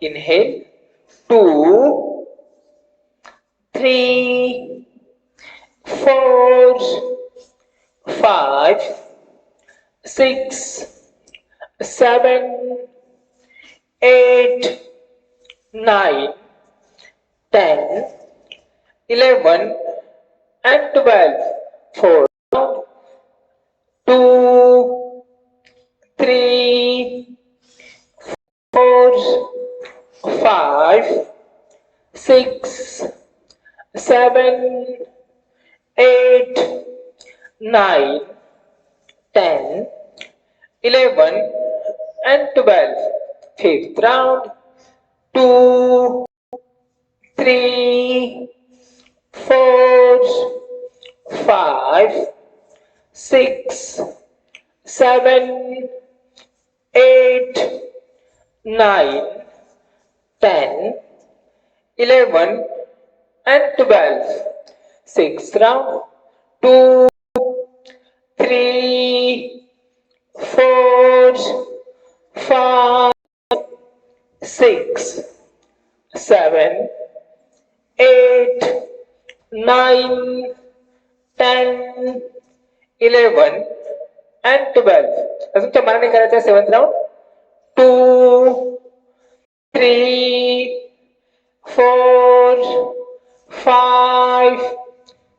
Inhale. 2, 3, 4, 5, 6, 7, 8, 9, 10, 11 and 12. 4, 2, 3, 4, 5, 6, 7, 8, 9, 10, 11 and 12. Fifth round. 2, 3, 4, 5, 6, 7, 8, 9, 10, 11 and 12. Sixth round. 2, 3, 4, 5, 6, 7, 8, 9, 10, 11 and 12. अजूनच्या मानाने करायचं आहे. Seventh round. 2, 3, 4, 5,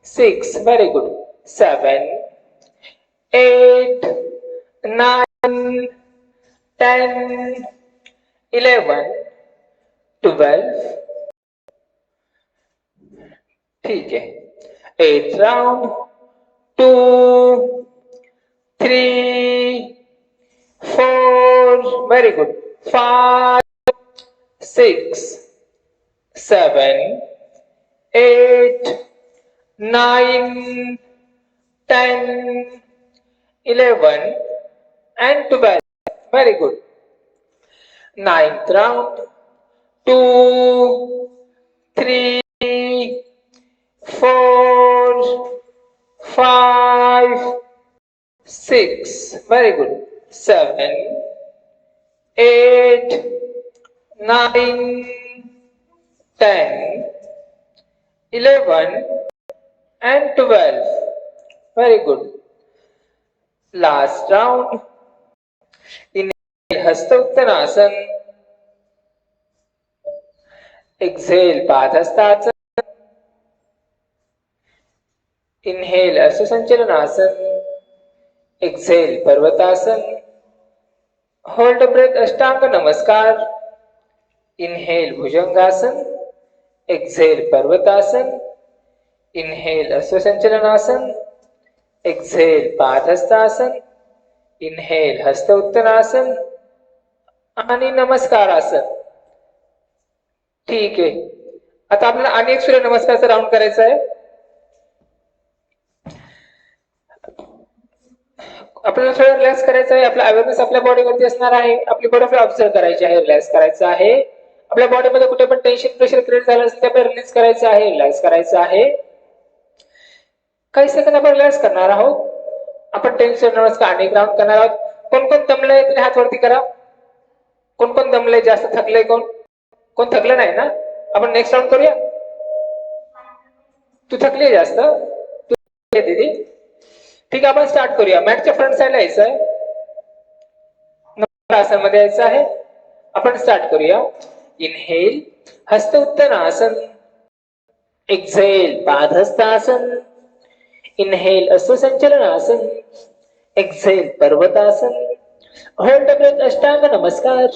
6. Very good. 7, 8, 9, 10, 11, 12. ठीक है. 8th round. 2, 3, 4. Very good. 5, 6, 7, 8, 9, 10, 11 and 12. Very good. 9th round. 2, 3, 4, 5, 6. Very good. 7, 8, 9, 10, 11 and 12. Very good. Last round. Inhale Hasta Uttanasana. Exhale Padhastasana. Inhale Asya Sanchalanasana. Exhale Parvatasana. Hold the breath. Ashtanga Namaskar. Inhale Bhujangasana. Exhale Parvatasana. Inhale Asya Sanchalanasana. Exhale Padhastasana. Inhale Hasta Uttanasana आणि नमस्कारासन. ठीक आहे. आता आपल्याला अनेक सूर्य नमस्कारचा round करायचा आहे. आपल्याला थोडं रिलॅक्स करायचं आहे. आपला अवेअरनेस आपल्या बॉडीवरती असणार आहे. आपली बॉडी आपल्याला ऑब्झर्व करायची आहे. रिलॅक्स करायचं आहे. आपल्या बॉडीमध्ये कुठे पण टेन्शन प्रेशर क्रिएट झालं असेल ते आपल्याला रिलीज करायचं आहे. रिलॅक्स करायचं आहे. काही सेकंद आपण रिलॅक्स करणार आहोत. आपण टेन्शन नमस्कार अनेक राऊंड करणार आहोत. कोण कोण दमलंय तुम्ही हात वरती करा. कोण कोण दमलंय, जास्त थकलंय, कोण थकलं नाही ना. आपण नेक्स्ट राऊंड करूया. तू थकली जास्त, तू दीदी. ठीक आहे, आपण स्टार्ट करूया. मॅटच्या फ्रंट साइडला यायचं आहे. आसन मध्ये यायचं आहे. आपण स्टार्ट करूया. इनहेल हस्त उत्तरासन. एक्झेल पादहस्तासन. इनहेल अश्वसंचलनासन. एक्झेल पर्वतासन. होल्ड द ब्रेथ अष्टांग नमस्कार.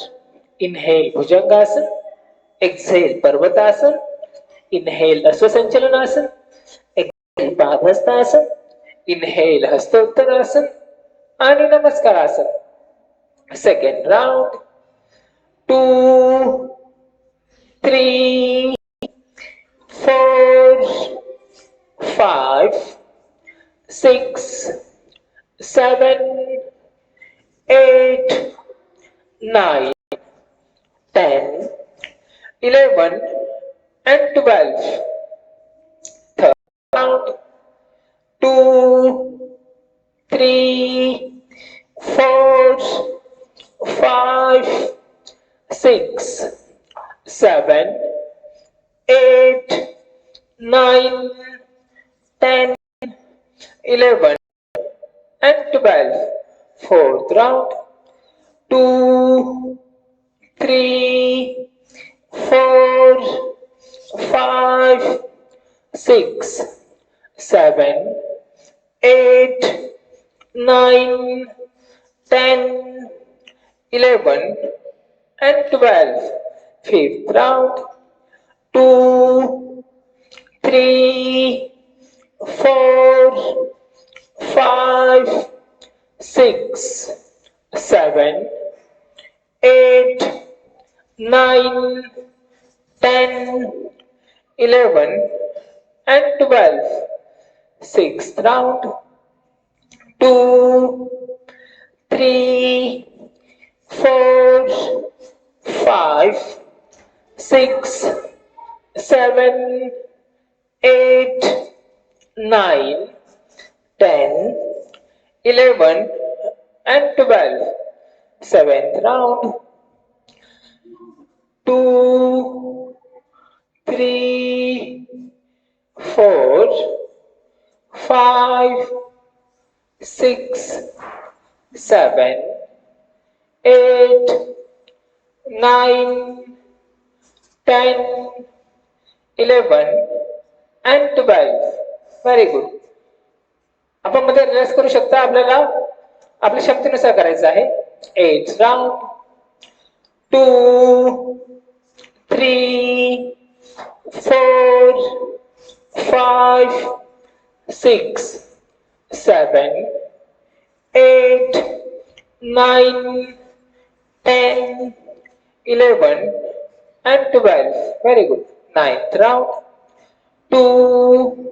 इनहेल भुजंगासन. एक्झेल पर्वतासन. इनहेल अश्वसंचलनासन. एक्झेल पादहस्तासन. इनहेल हस्त उत्तरासन आणि नमस्कारासन. Second round. 2, 3, 4, 5, 6, 7, 8, 9, 10, 11 and 12. Third round. 2, 3, 4, 5, 6, 7, 8, 9, 10, 11 and 12. Fourth round. 2, 3, 4, 5, 6, 7, 8, 9, 10, 11 and 12. Fifth round. 2, 3, 4, 5, 6, 7, 8, 9, 10, 11 and 12. Sixth round. 2, 3, 4, 5, 6, 7, 8, 9, 10, 11 and 12. Seventh round. 2, 3, 4, 5, 6, 7, 8, 9, 10, 11 and 12. Very good. आपण मध्ये रिलॅक्स करू शकता. आपल्याला आपल्या क्षमतेनुसार करायचं आहे. 8 round. 2, 3, 4, 5, 6, 7, 8, 9, 10, 11 and 12. Very good. Ninth round. 2,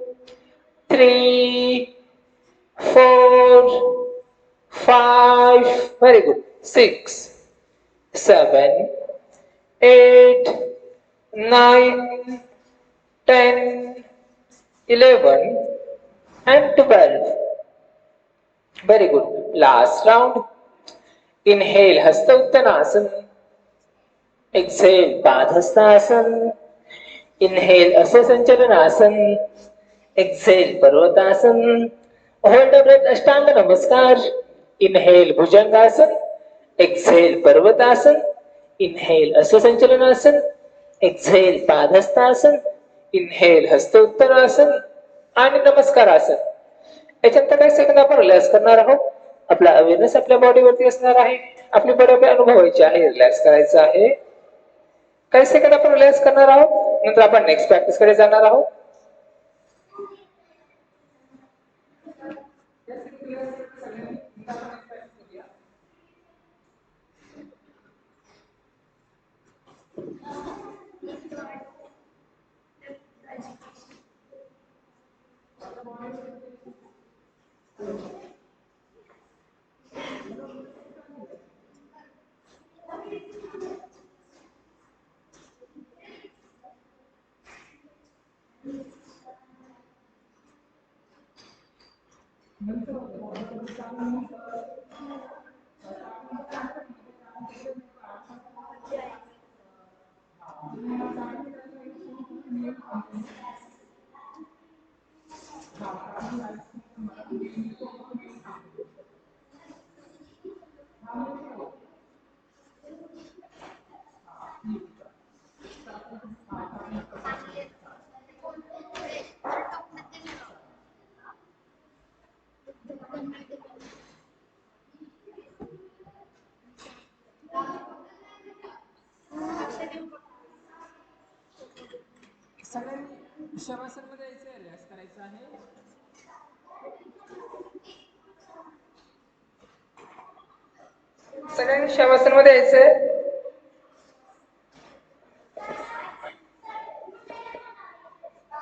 3, 4, 5. Very good. 6, 7, 8, 9, 10, 11 and 12. Very good. Last round. Inhale Hasta Uttanasana. Exhale Padhastasana. Inhale Asa Sanchalanasana. Exhale Parvatasana. Hold the breath Ashtanga Namaskar. Inhale Bhujangasana. Exhale Parvatasana. Inhale Asa Sanchalanasana. Exhale Padhastasana. Inhale Hasta Uttanasana. आणि नमस्कारासन. याच्यानंतर काही second आपण relax करणार आहोत. आपला awareness आपल्या बॉडीवरती असणार आहे. आपली बॉडी आपल्याला अनुभवायची आहे. रिलॅक्स करायचं आहे. काही सेकंद आपण रिलॅक्स करणार आहोत. नंतर आपण नेक्स्ट प्रॅक्टिस कडे जाणार आहोत. सगळ्यांनी शवासन मध्ये यायचं, रिलॅक्स करायचं आहे. सगळ्यांनी शवासन मध्ये यायचंय.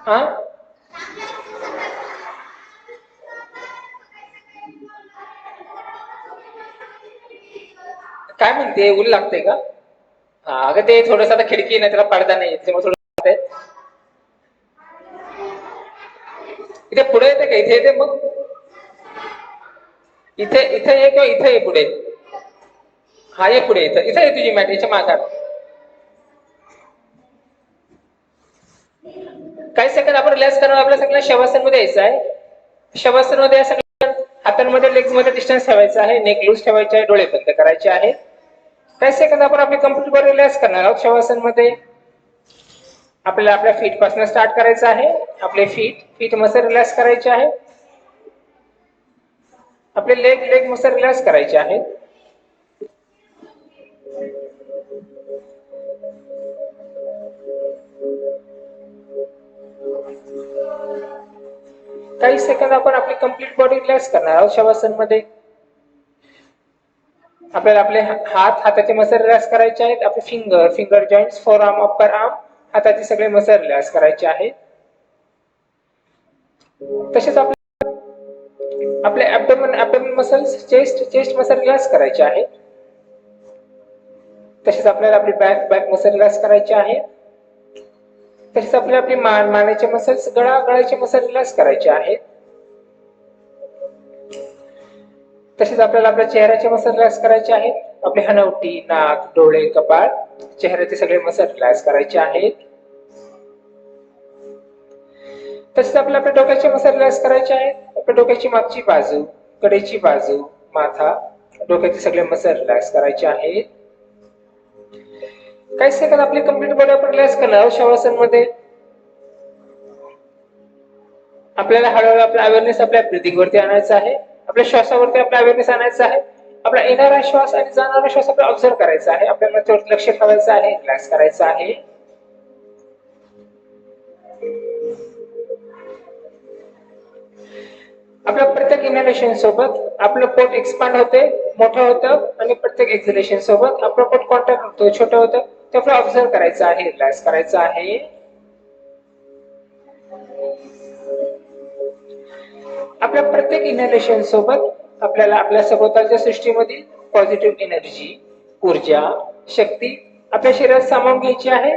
हा काय म्हणते, ऊन लागते का? हा अगं ते थोडस आता खिडकी नाही, त्याला पडदा नाही, त्यामुळे थोडं इथे पुढे येते का? इथे येते मग इथे इथे ये किंवा इथे ये पुढे. हा ये पुढे. इथं इथे ये तुझी मॅट, याच्या मागात. काही सेकंद आपण रिलॅक्स करणार. आपल्या सगळ्यांना शवासन मध्ये यायचं आहे. शवासन मध्ये सगळ्या हातांमध्ये लेग्स मध्ये डिस्टन्स ठेवायचा आहे. नेक लूज ठेवायचे आहे. डोळे बंद करायचे आहेत. काही सेकंद आपण आपली कंप्लीट बॉडी रिलॅक्स करणार आहोत शवासन मध्ये. आपल्याला आपल्या फीट पासून स्टार्ट करायचं आहे. आपले फीट मसल रिलॅक्स करायचे आहे. आपले लेग मसल रिलॅक्स करायचे आहे. काही सेकंद आपण आपली कंप्लीट बॉडी रिलॅक्स करणार आहोत शवासन मध्ये. आपल्याला आपले हाताचे मसल रिलॅक्स करायचे आहेत. आपले finger joints, four arm, upper arm, हाताचे सगळे मसल रिलॅक्स करायचे आहेत. तसेच आपले ॲब्डोमेन मसल्स, चेस्ट मसल रिलॅक्स करायचे आहेत. तसेच आपल्याला आपली बॅक मसल रिलॅक्स करायचे आहे. तसेच आपल्याला आपली मानेचे मसल्स, गळाचे मसल रिलॅक्स करायचे आहेत. तसेच आपल्याला आपल्या चेहऱ्याचे मसल रिलॅक्स करायचे आहेत. आपले हनवटी, नाक, डोळे, कपाळ, चेहऱ्याचे सगळे मसल रिलॅक्स करायचे आहेत. तसेच आपल्या डोक्याचे मसल रिलॅक्स करायचे आहेत. आपल्या डोक्याची मागची बाजू, कडेची बाजू, माथा, डोक्याचे सगळे मसल रिलॅक्स करायचे आहेत. काही सेकंद आपली कंप्लीट बॉडी आपण रिलॅक्स करणार आहोत शवासन मध्ये. आपल्याला हळूहळू आपला अवेअरनेस आपल्या ब्रीथिंग वरती आणायचा आहे. आपल्या श्वासावरती आपला अवेअरनेस आणायचा आहे. आपला येणारा श्वास आणि जाणारा श्वास आपल्याला ऑब्झर्व करायचा आहे. आपल्याला त्यावर लक्ष ठेवायचं आहे, रिलॅक्स करायचं आहे. आपल्या प्रत्येक इनहेलेशन सोबत आपलं पोट एक्सपांड होते, मोठं होतं, आणि प्रत्येक एक्झलेशन सोबत आपलं पोट कॉन्ट्रॅक्ट होतं, छोटं होतं. ते आपल्याला ऑब्झर्व करायचं आहे, रिलॅक्स करायचं आहे. आपल्या प्रत्येक इनहेलेशन सोबत आपल्याला आपल्या सभोवतालच्या सृष्टीमध्ये पॉझिटिव्ह एनर्जी, ऊर्जा, शक्ती आपल्या शरीरात सामावून घ्यायची आहे.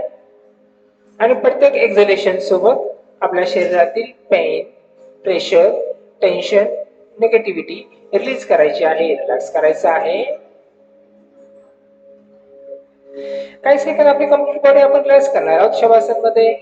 आणि प्रत्येक एक्झलेशन सोबत आपल्या शरीरातील pain, pressure, tension, negativity release करायची आहे, रिलॅक्स करायचं आहे. काही सेकंद आपली कंप्लीट बॉडी आपण रिलॅक्स करणार आहोत शवासन मध्ये.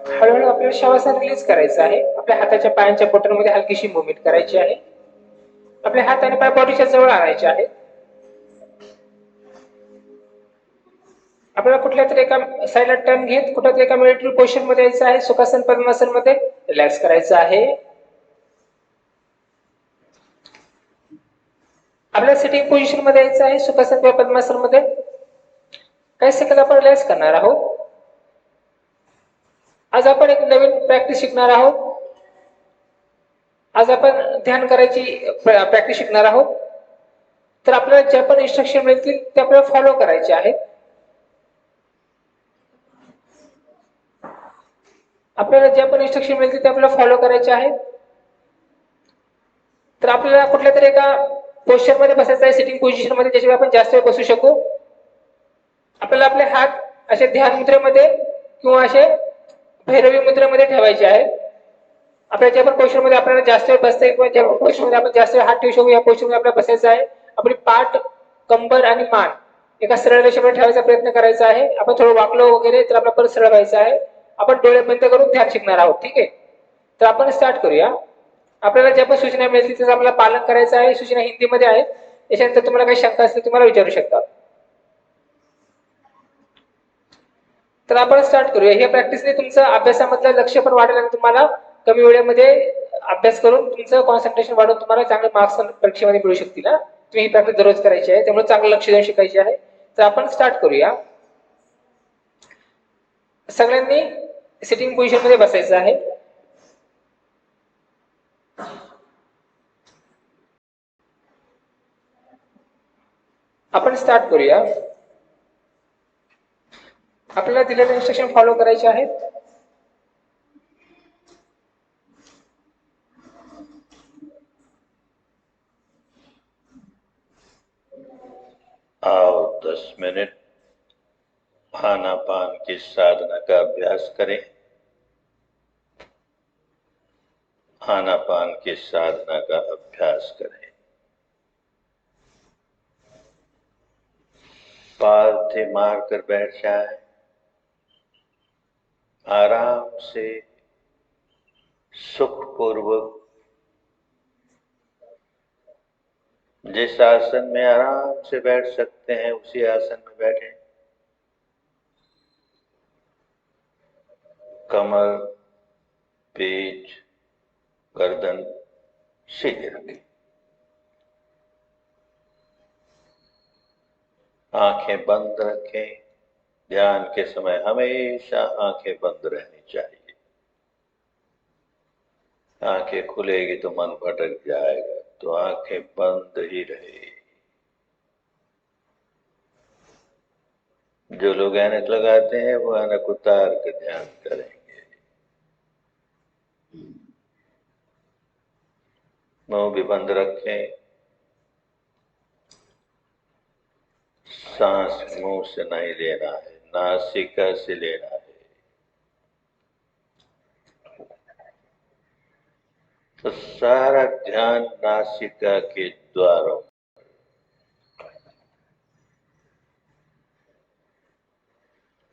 हळूहळू आपल्याला श्वासन रिलीज करायचं आहे. आपल्या हाताच्या पायांच्या बोटांमध्ये हलकीशी मुवमेंट करायची आहे. आपले हात आणि पाय बॉडीच्या जवळ आणायचे आहेत. आपल्याला कुठल्या तरी एका साईडला टर्न घेत कुठल्या तरी एका मिलिटरी पोझिशन मध्ये यायचं आहे. सुखासन, पद्मासन मध्ये रिलॅक्स करायचं आहे. आपल्याला सिटिंग पोझिशन मध्ये यायचं आहे, सुखासन किंवा पद्मासन मध्ये. काही सेकंद आपण रिलॅक्स करणार आहोत. आज आपण एक नवीन प्रॅक्टिस शिकणार आहोत. आज आपण ध्यान करायची प्रॅक्टिस शिकणार आहोत. तर आपल्याला ज्या पण इन्स्ट्रक्शन मिळतील ते आपल्याला फॉलो करायचे आहेत. आपल्याला ज्या पण इन्स्ट्रक्शन मिळतील ते आपल्याला फॉलो करायचे आहेत. तर आपल्याला कुठल्या तरी एका पोस्चर मध्ये बसायचं आहे, सिटिंग पोझिशन मध्ये, ज्याच्यावर आपण जास्त वेळ बसू शकू. आपल्याला आपले हात असे ध्यान मुद्रेमध्ये किंवा असे भैरवी मुद्रेमध्ये ठेवायचे आहेत. आपल्या ज्या पण पोझिशन मध्ये आपल्याला जास्त वेळ बसता येईल किंवा ज्या पोझिशन मध्ये आपण जास्त वेळ हात ठेवू शकू, या पोझिशन मध्ये आपल्याला बसायचं आहे. आपली पाठ, कंबर आणि मान एका सरळ रेषेवर ठेवायचा प्रयत्न करायचा आहे. आपण थोडं वाकलो वगैरे तर आपला परत सरळ व्हायचं आहे. आपण डोळे बंद करून ध्यान शिकणार आहोत. ठीक आहे, तर आपण स्टार्ट करूया. आपल्याला ज्या पण सूचना मिळतील त्याचं आपल्याला पालन करायचं आहे. सूचना हिंदीमध्ये आहेत. याच्यानंतर तुम्हाला काही शंका असतील तुम्हाला विचारू शकता. तर आपण स्टार्ट करूया. या प्रॅक्टिसने तुमचं अभ्यासामधलं लक्ष पण वाढेल आणि तुम्हाला कमी वेळेमध्ये अभ्यास करून तुमचं कॉन्सन्ट्रेशन वाढून तुम्हाला चांगले मार्क्स परीक्षेमध्ये मिळू शकतील. तुम्ही ही प्रॅक्टिस दररोज करायची आहे, त्यामुळे चांगलं लक्ष देऊन शिकायची आहे. तर आपण स्टार्ट करूया. सगळ्यांनी सिटिंग पोझिशन मध्ये बसायचं आहे. आपण स्टार्ट करूया. आपल्याला दिलेले इन्स्ट्रक्शन फॉलो करायचे आहेत. मिनट आनापान की साधना का अभ्यास करें। आनापान की साधना का अभ्यास करें। पालथी मारकर बैठ जाए। आराम से सुखपूर्वक जिस आसन में आराम से बैठ सकते हैं उसी आसन में बैठें। कमर, पीठ, गर्दन सीधे रखें। आंखें बंद रखें। ध्यान के समय हमेशा आंखें बंद रहनी चाहिए। आंखें खुलेगी तो मन भटक जाएगा, तो आंखें बंद ही रहे। जो लोग ऐनक लगाते हैं वो ऐनक उतार कर ध्यान करेंगे। मुंह भी बंद रखें। सांस मुंह से नहीं लेना है, नासिका से लेना है। तो सारा ध्यान नासिका के द्वारों,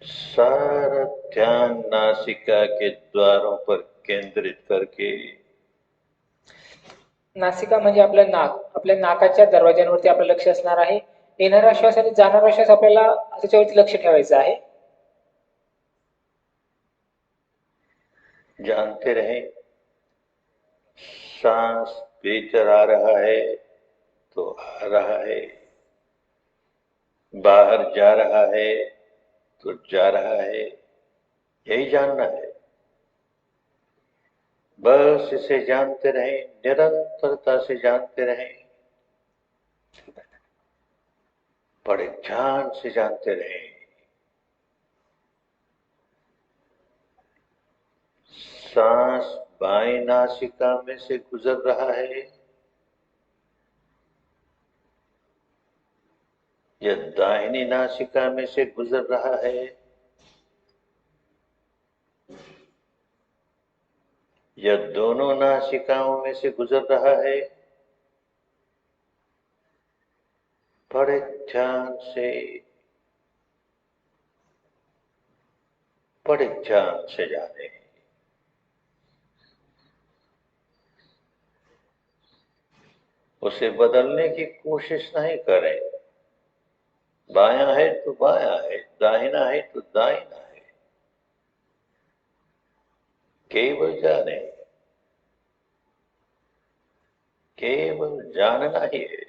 सारा ध्यान नासिका के द्वारों पर केंद्रित करके, नासिका म्हणजे आपलं नाक, आपल्या नाकाच्या दरवाज्यांवरती आपलं लक्ष असणार आहे। येणारा श्वास आणि जाणारा श्वास आपल्याला त्याच्यावरती लक्ष ठेवायचं आहे। जानते रहें सांस भीतर आ रहा है तो आ रहा है, बाहर जा रहा है तो जा रहा है, यही जानना है। बस इसे जानते रहें, निरंतरता से जानते रहें, बड़े ध्यान से जानते रहें। सांस बाएं नासिका में से गुजर रहा है या दाहिनी नासिका में से गुजर रहा है, या दोनों नासिकाओं में से गुजर रहा है, बड़े ध्यान से, बड़े ध्यान से जाने। उसे बदलने की कोशिश नहीं करें। बायां है तो बायां है, दाहिना है तो दाहिना है, केवल जाने, केवल जानना ही है।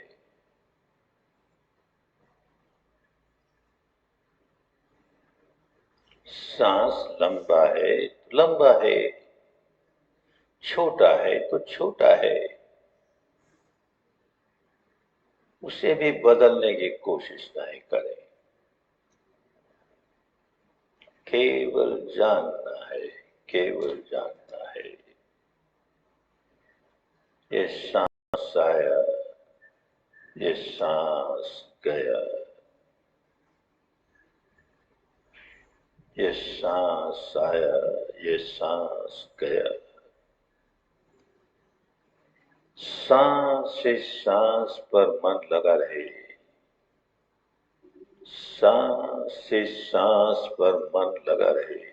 सांस लंबा है तो लंबा है, छोटा है तो छोटा है, उसे भी बदलने की कोशिश नहीं करें। केवल जानना है, केवल जानना है। ये सांस आया, ये सांस गया, ये सांस आया, ये सांस गया। सांस से सांस पर मन लगा रहे, सांस से सांस पर मन लगा रहे।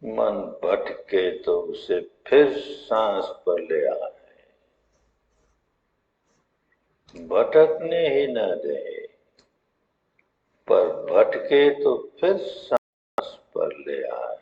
मन भटके तो उसे फिर सांस पर ले आए, भटकने ही न दे, पर भटके तो फिर सांस पर ले आए।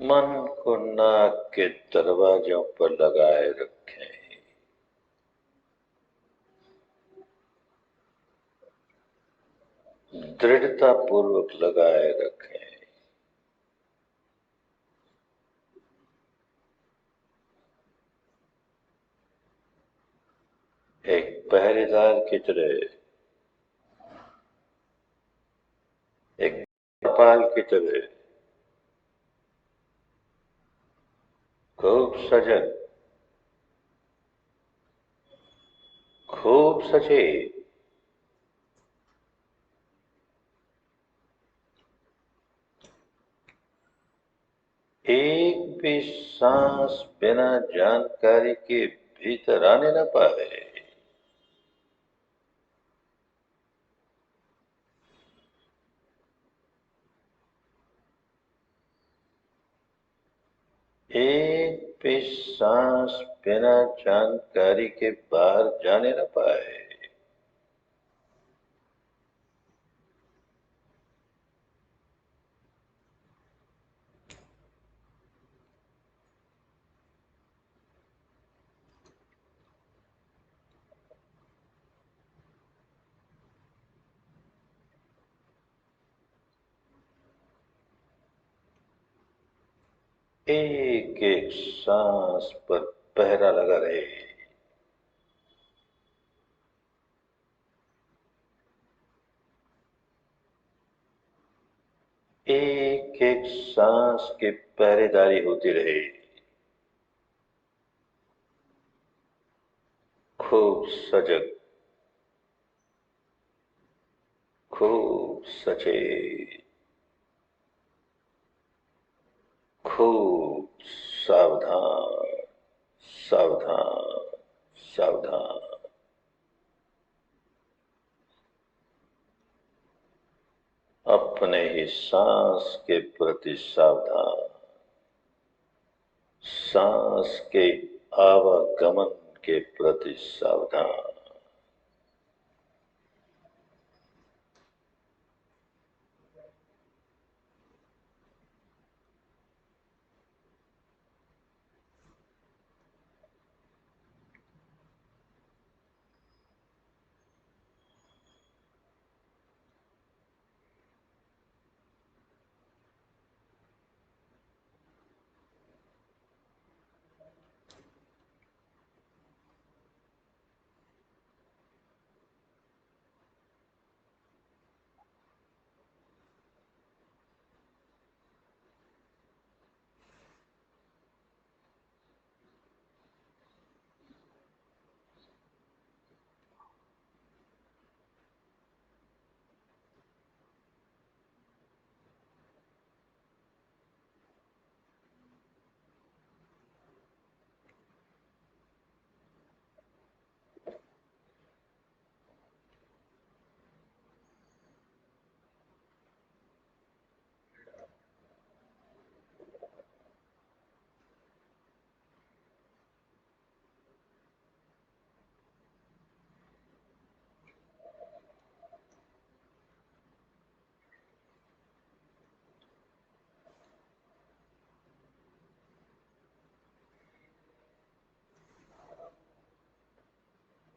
मन को नाक के दरवाजों पर लगाए रखें। दृढ़ता पूर्वक लगाए रखें। एक पहरेदार की तरह, एक पाल की तरह खूब सजग, खूब सचेत, एक भी सांस बिना जानकारी के भीतर आने न पाए। एक भी सांस बिना जानकारी के बाहर जाने न पाए। एक एक सांस पर पहरा लगा रहे। एक एक सांस की पहरेदारी होती रहे। खूब सजग, खूब सचेत, खूब सावधान, सावधान, सावधान। अपने ही सांस के प्रति सावधान, सांस के आवागमन के प्रति सावधान।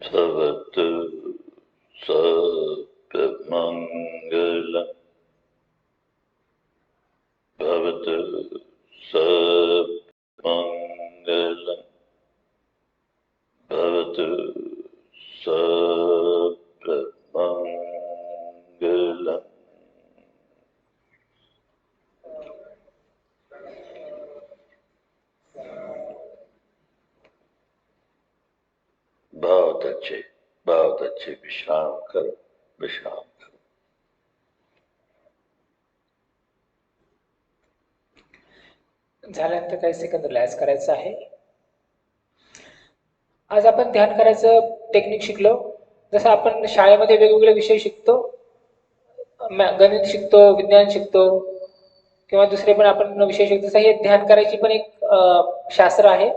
भवतु सर्वमङ्गलम्, भवतु सर्वमङ्गलम्, भवतु सर्वमङ्गलम्। बहुत अच्छे विश्राम करो, विश्राम करो। झाल्यानंतर काही सेकंद रिलॅक्स करायचं आहे। आज आपण ध्यान करायचं टेक्निक शिकलो। जसं आपण शाळेमध्ये वेगवेगळे विषय शिकतो, गणित शिकतो, विज्ञान शिकतो किंवा दुसरे पण आपण विषय शिकतो, तसं हे ध्यान करायची पण एक शास्त्र आहे।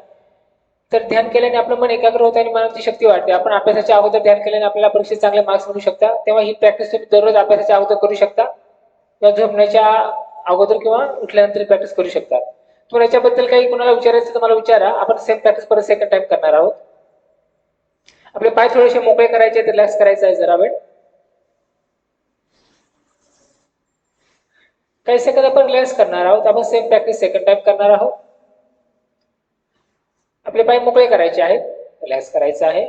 तर ध्यान केल्याने आपलं मन एकाग्र होतं आणि मनाची शक्ती वाढते। आपण अभ्यासाच्या अगोदर ध्यान केल्याने आपल्याला परीक्षेत चांगले मार्क्स मिळू शकतात। तेव्हा ही प्रॅक्टिस तुम्ही दररोज अभ्यासाच्या अगोदर करू शकता किंवा झोपण्याच्या अगोदर किंवा उठल्यानंतर प्रॅक्टिस करू शकता। तुम्हाला याच्याबद्दल काही कोणाला विचारायचं तर मला विचारा. आपण सेम प्रॅक्टिस परत सेकंड टाइम करणार आहोत. आपले पाय थोडेसे मोकळे करायचे, रिलॅक्स करायचं आहे जरा वेळ. काही सेकंद आपण रिलॅक्स करणार आहोत. आपण सेम प्रॅक्टिस सेकंड टाइम करणार आहोत. आपले पाय मोकळे करायचे आहेत, रिलॅक्स करायचं आहे.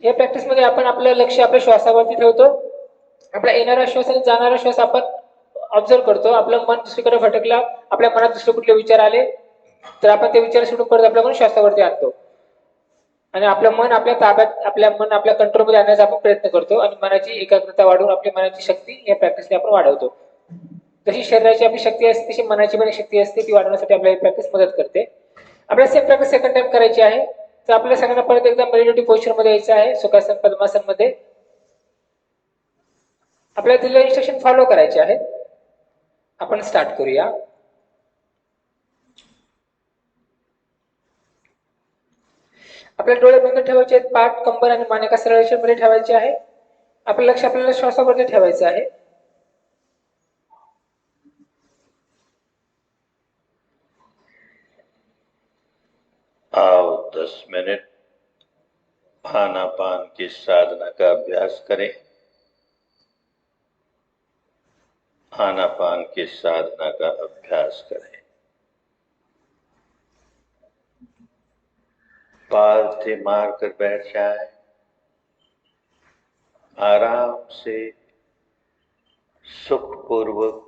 या प्रॅक्टिस मध्ये आपण आपलं लक्ष आपल्या श्वासावरती ठेवतो. आपला येणारा श्वास आणि जाणारा श्वास आपण ऑब्झर्व करतो. आपलं मन दुसरीकडे भटकला, आपल्या मनात दुसरे कुठले विचार आले तर आपण ते विचार सोडून परत आपलं मन श्वासावरती आणतो आणि आपलं मन आपल्या ताब्यात, आपल्या कंट्रोलमध्ये आणण्याचा आपण प्रयत्न करतो आणि मनाची एकाग्रता वाढवून आपली मनाची शक्ती या प्रॅक्टिसने आपण वाढवतो. जशी शरीराची आपली शक्ती असते तशी मनाची पण शक्ती असते, ती वाढवण्यासाठी आपल्याला प्रॅक्टिस मदत करते. आपल्याला सेम प्रॅक्टिस सेकंड टाइम करायची आहे. तर आपल्या सगळ्यांना परत एकदा मेडिटेटिव्ह पोस्चर मध्ये यायचं आहे, सुखासन पद्मासन मध्ये. आपल्याला दिलेले इन्स्ट्रक्शन फॉलो करायचे आहेत. आपण स्टार्ट करूया. आपले डोळे बंद ठेवायचे आहेत, पाठ, कंबर आणि मान एका सरळ रेषेमध्ये ठेवायचे आहे. आपलं लक्ष आपल्याला श्वासावरती ठेवायचं आहे. आओ 10 मिनट आनापान की साधना का अभ्यास करें। आनापान की साधना का अभ्यास करें। पालथी मारकर बैठ जाए, आराम से सुखपूर्वक।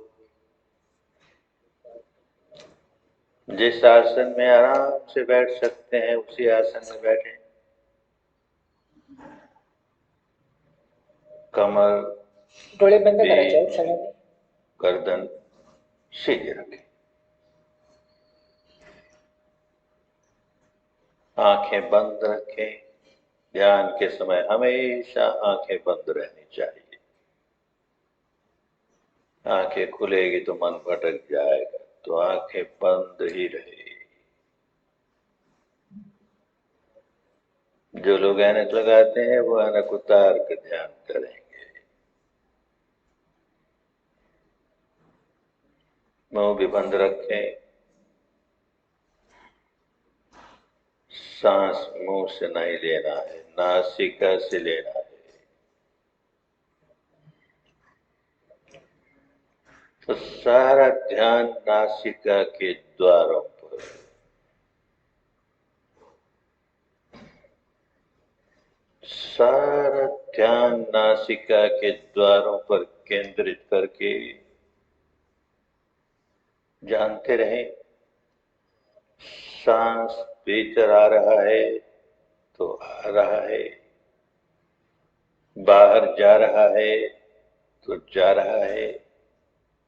जिस आसन में आराम से बैठ सकते हैं उसी आसन में बैठे। कमर, डोळे बंद करायचे आहेत सगळ्यांनी. गर्दन सीधी रखें। आंखें बंद रखें। ध्यान के समय हमेशा आंखें बंद रहनी चाहिए। आंखें खुलेगी तो मन भटक जाएगा, तो आंखें बंद ही रहे। जो लोग ऐनक लगाते हैं वो ऐनक उतार कर ध्यान करेंगे। मुंह भी बंद रखें। सांस मुंह से नहीं लेना है, नासिका से लेना है। तो सारा ध्यान नासिका के द्वारों पर। सारा ध्यान नासिका के द्वारों पर केंद्रित करके जानते रहें। सांस भीतर आ रहा है तो आ रहा है, बाहर जा रहा है तो जा रहा है,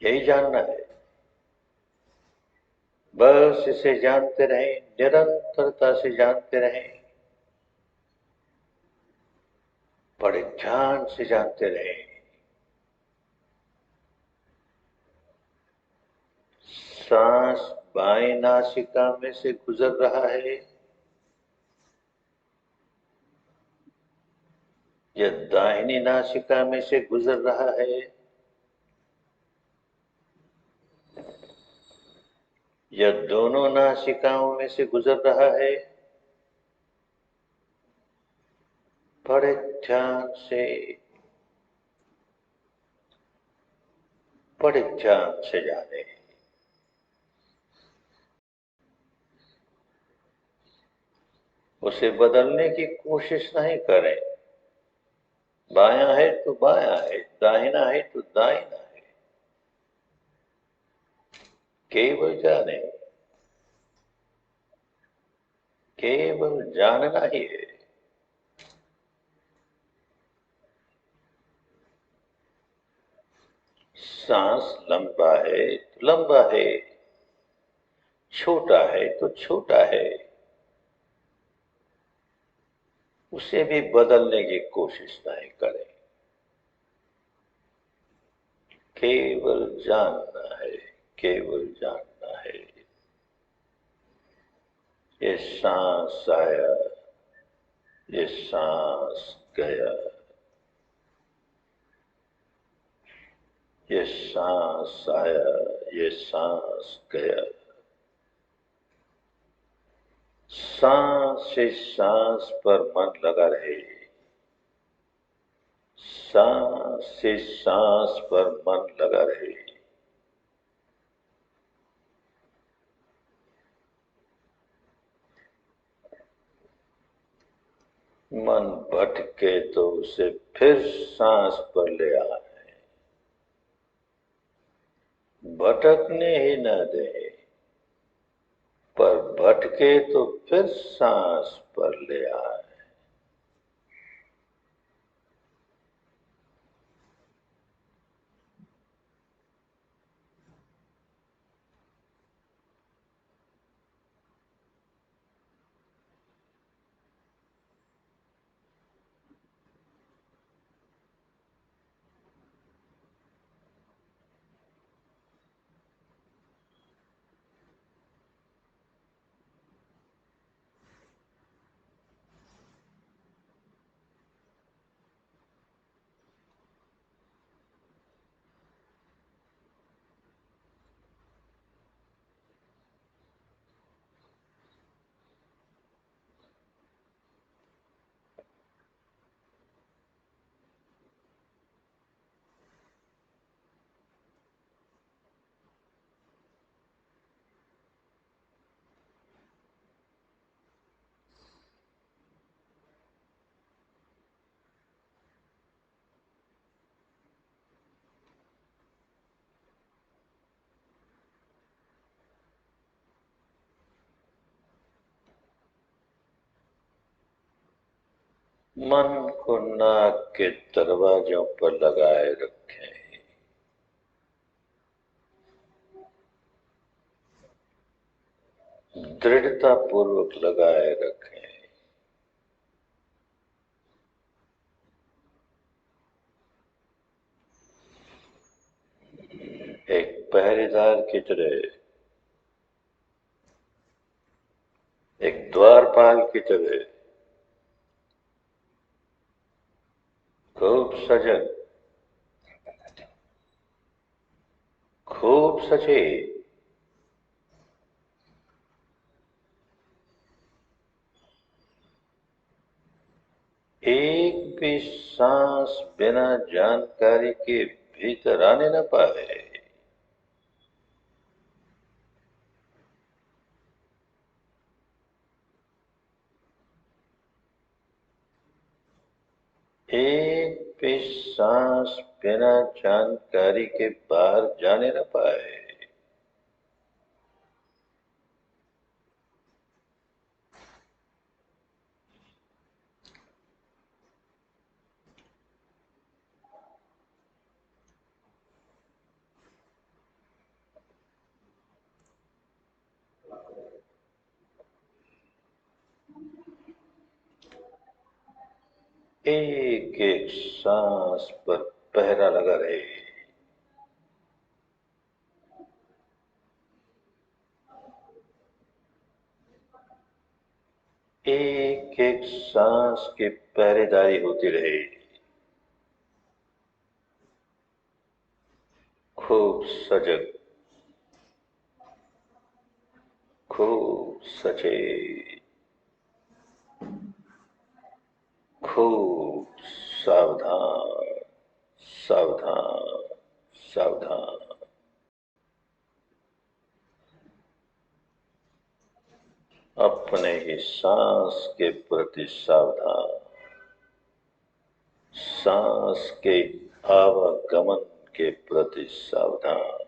यही जानना है। बस इसे जानते रहें, निरंतरता से जानते रहें, बड़े ध्यान से जानते रहें। सांस बाएं नासिका में से गुजर रहा है या दाहिनी नासिका में से गुजर रहा है, या दोनों नासिकाओं में से गुजर रहा है, बड़े ध्यान से, बड़े ध्यान से जाने। उसे बदलने की कोशिश नहीं करें। बायां है तो बायां है, दाहिना है तो दाहिना है, केवल जाने, केवल जानना ही है। सांस लंबा है तो लंबा है, छोटा है तो छोटा है, उसे भी बदलने की कोशिश नहीं करें। केवल जानना है, केवल जानना है। ये सांस आया, ये सांस गया, ये सांस आया, ये सांस गया, सांस से सांस पर मन लगा रहे, सांस से सांस पर मन लगा रहे। मन भटके तो उसे फिर सांस पर ले आए, भटकने ही न दे, पर भटके तो फिर सांस पर ले आए। मन को नाक के दरवाजों पर लगाए रखें, दृढ़ता पूर्वक लगाए रखें। एक पहरेदार की तरह, एक द्वारपाल की तरह, खूब सजग, खूब सचेत, एक भी सांस बिना जानकारी के भीतर आने न पाए। एक भी सांस बिना जानकारी के बाहर जाने न पाए। एक एक सांस पर पहरा लगा रहे, एक एक सांस की पहरेदारी होती रहे, खूब सजग, खूब सचेत, खूब सावधान, सावधान, सावधान। अपने ही सांस के प्रति सावधान, सांस के आवागमन के प्रति सावधान।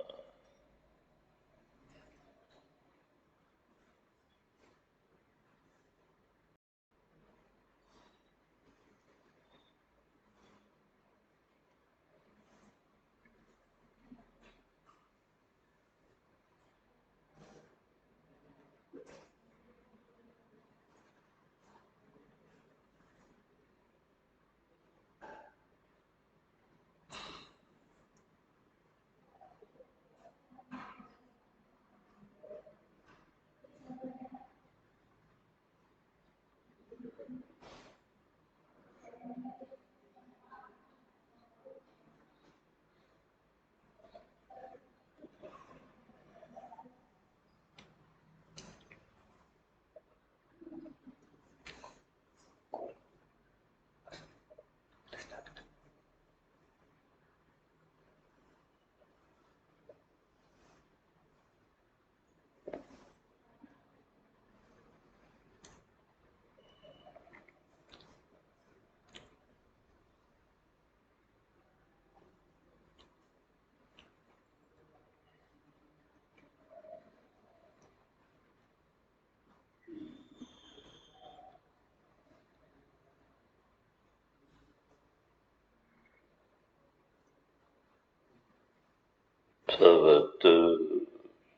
भवतु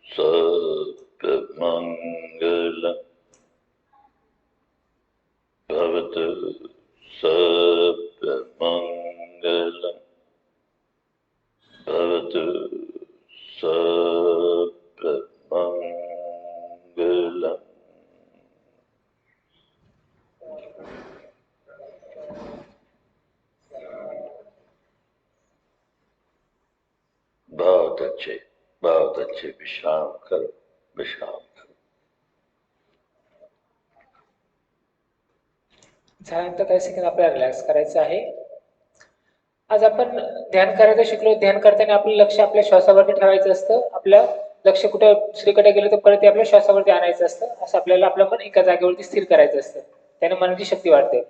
सर्वमङ्गलम् भवतु सर्वमङ्गलम् भवतु सर्वमङ्गलम्। बहुत अच्छे विश्राम करो, विश्राम करो। झाल्यानंतर काही सेकंद आपल्याला रिलॅक्स करायचं आहे. आज आपण ध्यान करायचं शिकलो. ध्यान करताना आपलं लक्ष आपल्या श्वासावरती ठेवायचं असतं. आपलं लक्ष कुठे दुसरीकडे गेलं तर परत ते आपल्या श्वासावरती आणायचं असतं. असं आपल्याला आपलं मन एका जागेवरती स्थिर करायचं असतं. त्याने मनाची शक्ती वाढते.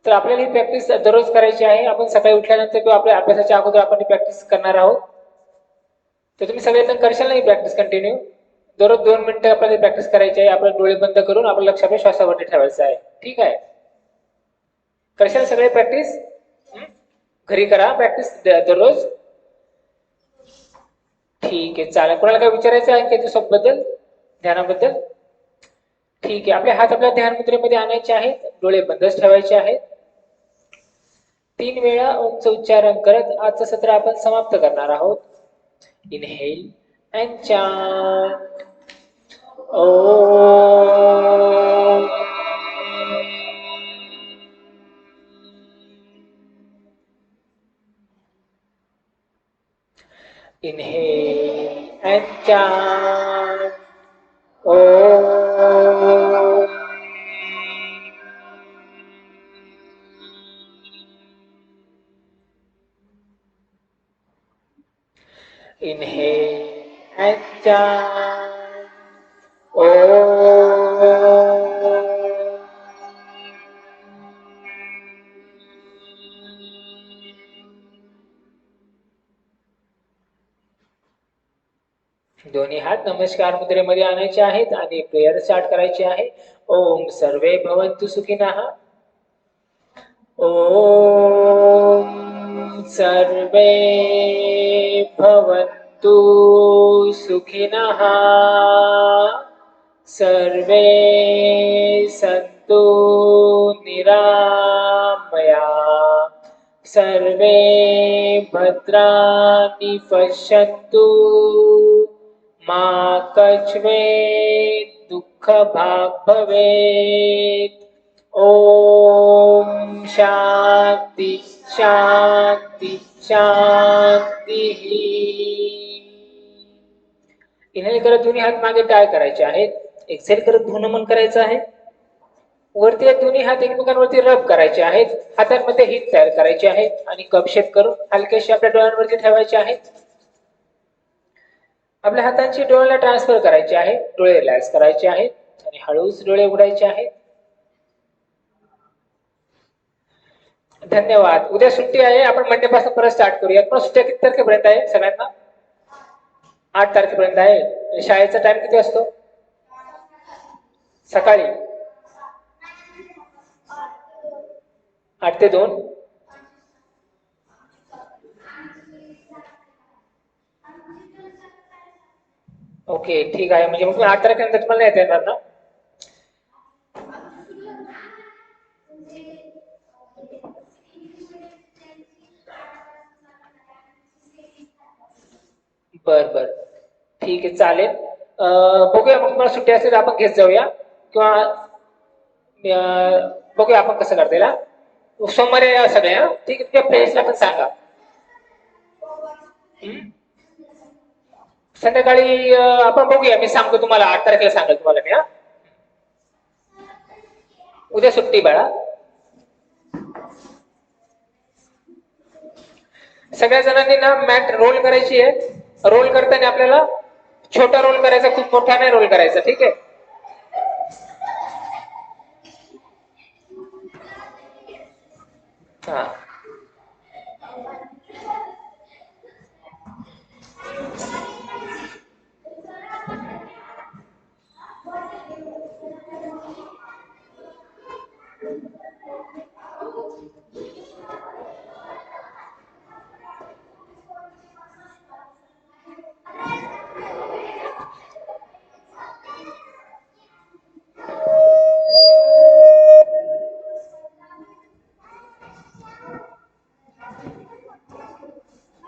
तर आपल्याला ही प्रॅक्टिस दररोज करायची आहे. आपण सकाळी उठल्यानंतर किंवा आपल्या अभ्यासाच्या अगोदर आपण ही प्रॅक्टिस करणार आहोत. तर तुम्ही सगळेजण करशाल ना ही प्रॅक्टिस कंटिन्यू. दररोज 2 मिनिटं आपल्याला प्रॅक्टिस करायची आहे. आपले डोळे बंद करून आपलं लक्ष आपल्या श्वासावरती ठेवायचं आहे. ठीक आहे, करशाल सगळे प्रॅक्टिस. घरी करा प्रॅक्टिस दररोज. ठीक आहे, चालेल. कोणाला काय विचारायचं आहे की बद्दल, ध्यानाबद्दल? ठीक आहे, आपले हात आपल्या ध्यान मुद्रेमध्ये आणायचे आहेत. डोळे बंदच ठेवायचे आहेत. 3 वेळा ओमचं उच्चारण करत आजचं सत्र आपण समाप्त करणार आहोत. Inhale and chant Om. Inhale and chant Om. Inhale and chant Om. दोन्ही हात नमस्कार मुद्रेमध्ये आणायचे आहेत आणि प्रेयर स्टार्ट करायची आहे. ओम सर्वे भवन्तु सुखिनः. ओम सर्वे भवन्तु सुखिनः. सर्वे सन्तु निरामया. सर्वे भद्राणि पश्यन्तु मा कश्चित् दुःखभाग् भवेत्. ओम शांति शांति शांति. इन्हेल करत दोन्ही हात मागे टाळ करायचे आहेत. एक्सेल करत धुनमन करायचं आहे. वरती दोन्ही हात एकमेकांवरती रब करायचे आहेत. हातांमध्ये हिट तयार करायचे आहेत आणि कप शेप करून हलकेसे आपल्या डोळ्यांवरती ठेवायचे आहेत. आपल्या हातांची डोळ्याला ट्रान्सफर करायचे आहे. डोळे रिलॅक्स करायचे आहेत आणि हळूच डोळे उघडायचे आहेत. धन्यवाद. उद्या सुट्टी आहे. आपण मंडे पासून परत स्टार्ट करूया. पण सुट्ट्या किती तारखेपर्यंत आहे सगळ्यांना? 8 तारखेपर्यंत आहे. शाळेचा टाइम किती असतो? सकाळी 8 ते 2. ओके, ठीक आहे. म्हणजे मग 8 तारखेनंतर तुम्हाला येता येणार ना? बर, ठीक आहे, चालेल. बघूया मग तुम्हाला सुट्टी असेल आपण घेत जाऊया किंवा बघूया आपण कसं करता येईल. सोमवारी सगळ्या ठीक आहे. फ्रेंड्सला पण सांगा. संध्याकाळी आपण बघूया. मी सांगतो तुम्हाला 8 तारखेला सांगेल तुम्हाला मी. उद्या सुट्टी बाळा. सगळ्या जणांनी ना मॅट रोल करायची आहे. रोल करताना आपल्याला छोटा रोल करायचा, खूप मोठा नाही रोल करायचा. ठीक आहे. हा.